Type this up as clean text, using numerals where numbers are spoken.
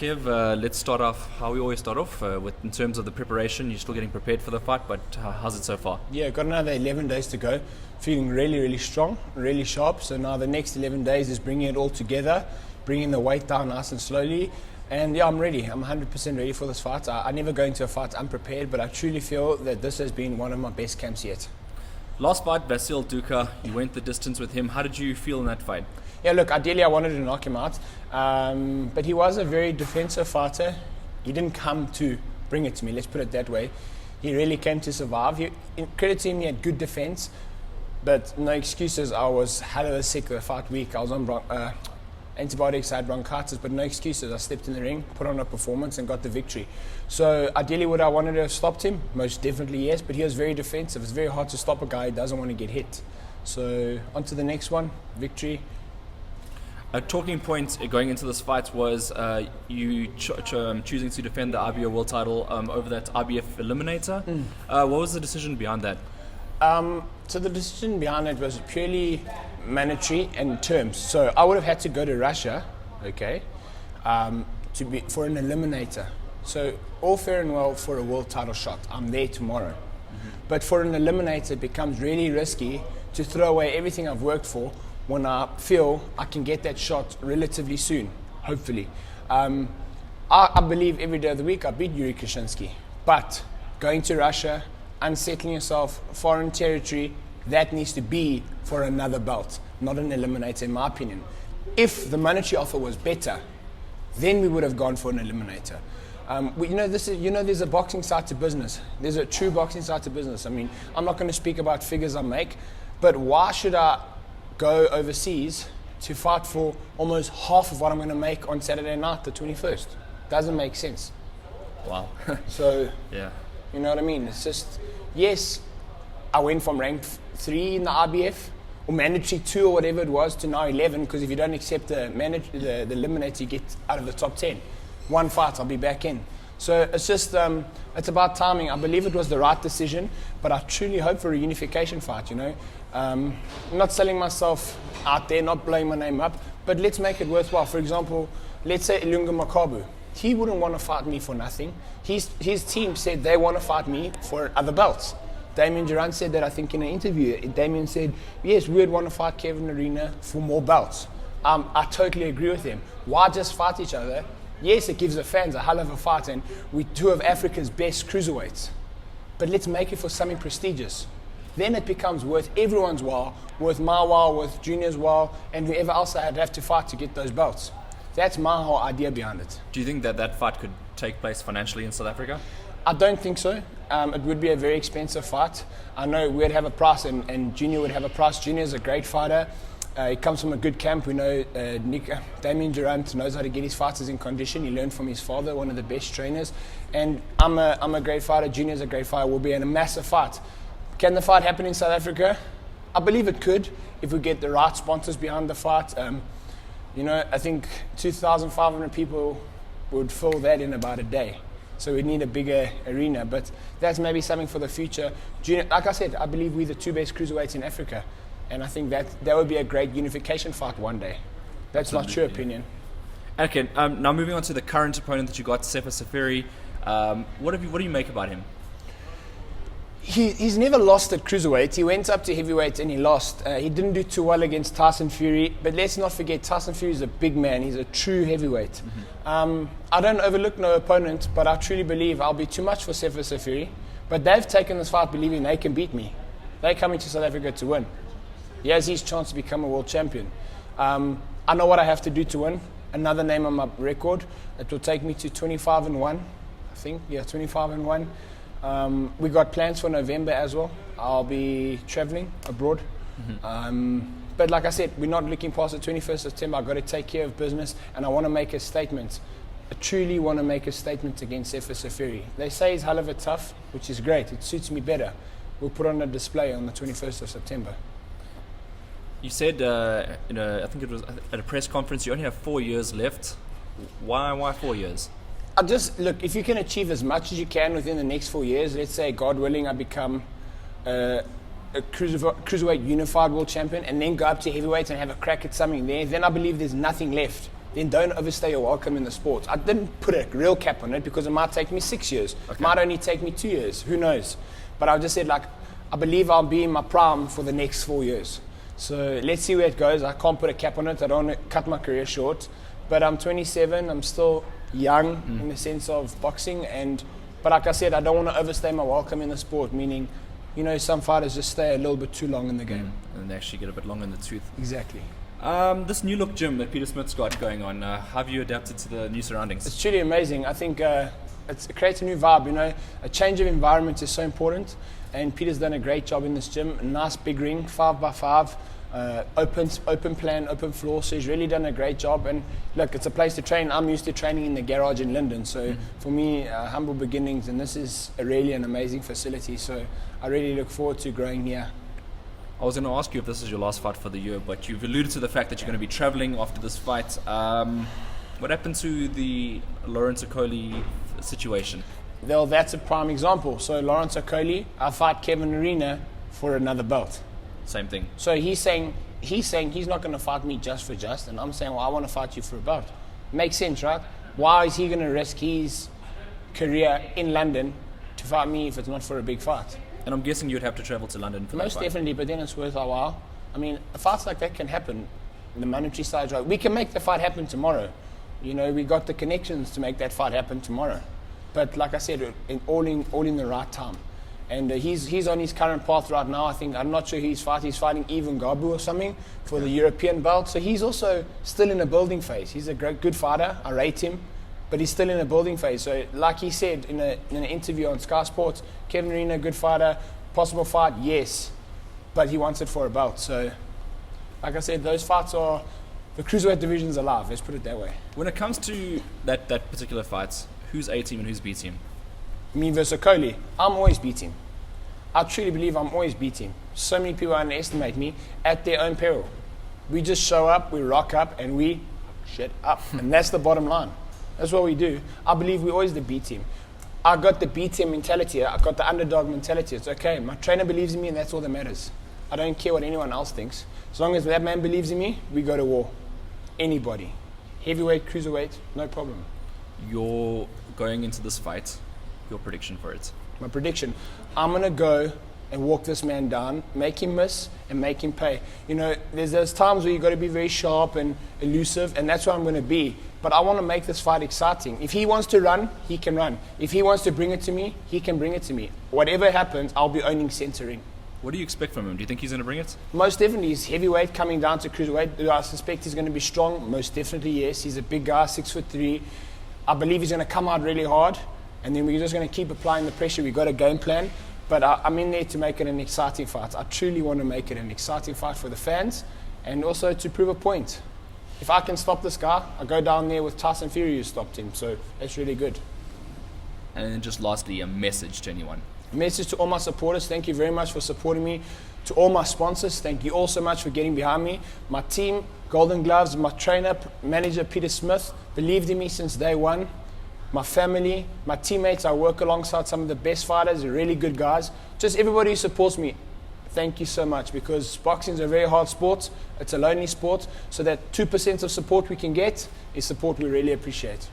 Kev, let's start off how we always start off in terms of the preparation. You're still getting prepared for the fight, but how's it so far? Yeah, got another 11 days to go. Feeling really, really strong, really sharp. So now the next 11 days is bringing it all together, bringing the weight down nice and slowly. And yeah, I'm ready. I'm 100% ready for this fight. I never go into a fight unprepared, but I truly feel that this has been one of my best camps yet. Last fight, Vasil Duka, you went the distance with him. How did you feel in that fight? Yeah, look, ideally I wanted to knock him out, but he was a very defensive fighter. He didn't come to bring it to me, let's put it that way. He really came to survive. Credit to him, he had good defense, but no excuses. I was hell of a sick the fight week. I was on antibiotics, I had bronchitis, but no excuses. I stepped in the ring, put on a performance and got the victory. So ideally would I wanted to have stopped him? Most definitely yes, but he was very defensive. It's very hard to stop a guy who doesn't want to get hit. So on to the next one, victory. A talking point going into this fight was you choosing to defend the IBF World title over that IBF Eliminator. What was the decision behind that? So the decision behind it was purely monetary and terms. So I would have had to go to Russia, okay, for an eliminator. So all fair and well for a world title shot. I'm there tomorrow. But for an eliminator, it becomes really risky to throw away everything I've worked for when I feel I can get that shot relatively soon, hopefully. I believe every day of the week I beat Yuri Kashinsky. But going to Russia, unsettling yourself, foreign territory, that needs to be for another belt, not an eliminator in my opinion. If the monetary offer was better, then we would have gone for an eliminator. There's a boxing side to business. There's a true boxing side to business. I mean, I'm not going to speak about figures I make, but why should I go overseas to fight for almost half of what I'm going to make on Saturday night, the 21st? Doesn't make sense. Wow. So, yeah, you know what I mean? It's just, yes, I went from rank 3 in the IBF, or mandatory 2 or whatever it was, to now 11, because if you don't accept the eliminator, you get out of the top 10. One fight, I'll be back in. So it's just, it's about timing. I believe it was the right decision, but I truly hope for a unification fight, you know. I'm not selling myself out there, not blowing my name up, but let's make it worthwhile. For example, let's say Ilunga Makabu. He wouldn't want to fight me for nothing. His team said they want to fight me for other belts. Damien Durant said that, I think, in an interview. Damien said, yes, we would want to fight Kevin Lerena for more belts. I totally agree with him. Why just fight each other? Yes, it gives the fans a hell of a fight, and we're two of Africa's best cruiserweights. But let's make it for something prestigious. Then it becomes worth everyone's while, worth my while, worth Junior's while, and whoever else I'd have to fight to get those belts. That's my whole idea behind it. Do you think that fight could take place financially in South Africa? I don't think so. It would be a very expensive fight. I know we'd have a price and Junior would have a price. Junior's a great fighter. He comes from a good camp. We know Damien Durant knows how to get his fighters in condition. He learned from his father, one of the best trainers. And I'm a great fighter. Junior's a great fighter. We'll be in a massive fight. Can the fight happen in South Africa? I believe it could if we get the right sponsors behind the fight. I think 2,500 people would fill that in about a day. So we need a bigger arena, but that's maybe something for the future. Junior, like I said, I believe we're the 2 best cruiserweights in Africa, and I think that would be a great unification fight one day. That's my true opinion. Okay, now moving on to the current opponent that you got, SEFERI. What do you make about him? He's never lost at cruiserweight. He went up to heavyweight and he lost. He didn't do too well against Tyson Fury, but let's not forget Tyson Fury is a big man. He's a true heavyweight. I don't overlook no opponent, but I truly believe I'll be too much for SEFERI. But they've taken this fight believing they can beat me. They're coming to South Africa to win. He has his chance to become a world champion. I know what I have to do to win. Another name on my record. It will take me to 25-1, I think. Yeah, 25-1. We got plans for November as well. I'll be traveling abroad. But like I said, we're not looking past the 21st September. I've got to take care of business, and I want to make a statement. I truly want to make a statement against SEFERI. They say he's hell of a tough, which is great. It suits me better. We'll put on a display on the 21st of September. You said, I think it was at a press conference, you only have 4 years left. Why 4 years? Look, if you can achieve as much as you can within the next 4 years, let's say, God willing, I become a cruiserweight unified world champion and then go up to heavyweight and have a crack at something there, then I believe there's nothing left then don't overstay your welcome in the sport. I didn't put a real cap on it because it might take me 6 years. Okay. Might only take me 2 years. Who knows? But I just said, like, I believe I'll be in my prime for the next 4 years. So let's see where it goes. I can't put a cap on it. I don't want to cut my career short. But I'm 27. I'm still young in the sense of boxing. But like I said, I don't want to overstay my welcome in the sport, meaning, you know, some fighters just stay a little bit too long in the game. And they actually get a bit long in the tooth. Exactly. This new look gym that Peter Smith's got going on, how have you adapted to the new surroundings? It's truly amazing. I think it creates a new vibe, you know. A change of environment is so important. And Peter's done a great job in this gym. A nice big ring, 5x5. Open plan, open floor, so he's really done a great job. And look, it's a place to train. I'm used to training in the garage in Linden, so for me, humble beginnings, and this is really an amazing facility, so I really look forward to growing here. I was going to ask you if this is your last fight for the year, but you've alluded to the fact that you're going to be traveling after this fight. What happened to the Lawrence OKOLIE situation? Well, that's a prime example. So Lawrence OKOLIE, I fight Kevin Lerena for another belt. Same thing. So he's saying he's not going to fight me just for just, and I'm saying, well, I want to fight you for a belt. Makes sense, right? Why is he going to risk his career in London to fight me if it's not for a big fight? And I'm guessing you'd have to travel to London for Most that fight. definitely, but then it's worth our while. I mean, fights like that can happen. The monetary side's right. We can make the fight happen tomorrow. You know, we got the connections to make that fight happen tomorrow. But like I said, all in the right time. And he's on his current path right now. I'm not sure he's fighting Ivan Gabu or something for the European belt. So he's also still in a building phase. He's a good fighter. I rate him. But he's still in a building phase. So like he said in an interview on Sky Sports, Kevin Lerena, good fighter, possible fight, yes. But he wants it for a belt. So like I said, those fights are, the cruiserweight division's alive, let's put it that way. When it comes to that particular fight, who's A team and who's B team? Me versus OKOLIE, I'm always beating. I truly believe I'm always beating. So many people underestimate me at their own peril. We just show up, we rock up, and we shut up. And that's the bottom line. That's what we do. I believe we're always the B team. I got the B team mentality. I got the underdog mentality. It's okay. My trainer believes in me, and that's all that matters. I don't care what anyone else thinks. As long as that man believes in me, we go to war. Anybody. Heavyweight, cruiserweight, no problem. You're going into this fight, your prediction for it? My prediction, I'm going to go and walk this man down, make him miss and make him pay. You know, there's those times where you've got to be very sharp and elusive, and that's what I'm going to be. But I want to make this fight exciting. If he wants to run, he can run. If he wants to bring it to me, he can bring it to me. Whatever happens, I'll be owning centering. What do you expect from him? Do you think he's going to bring it? Most definitely. He's heavyweight coming down to cruiserweight. Do I suspect he's going to be strong? Most definitely, yes. He's a big guy, 6'3". I believe he's going to come out really hard, and then we're just going to keep applying the pressure. We've got a game plan, but I'm in there to make it an exciting fight. I truly want to make it an exciting fight for the fans and also to prove a point. If I can stop this guy, I go down there with Tyson Fury who stopped him, so that's really good. And then just lastly, a message to anyone. A message to all my supporters, thank you very much for supporting me. To all my sponsors, thank you all so much for getting behind me. My team, Golden Gloves, my trainer, manager Peter Smith, believed in me since day one. My family, my teammates, I work alongside some of the best fighters, really good guys. Just everybody who supports me, thank you so much, because boxing is a very hard sport. It's a lonely sport, so that 2% of support we can get is support we really appreciate.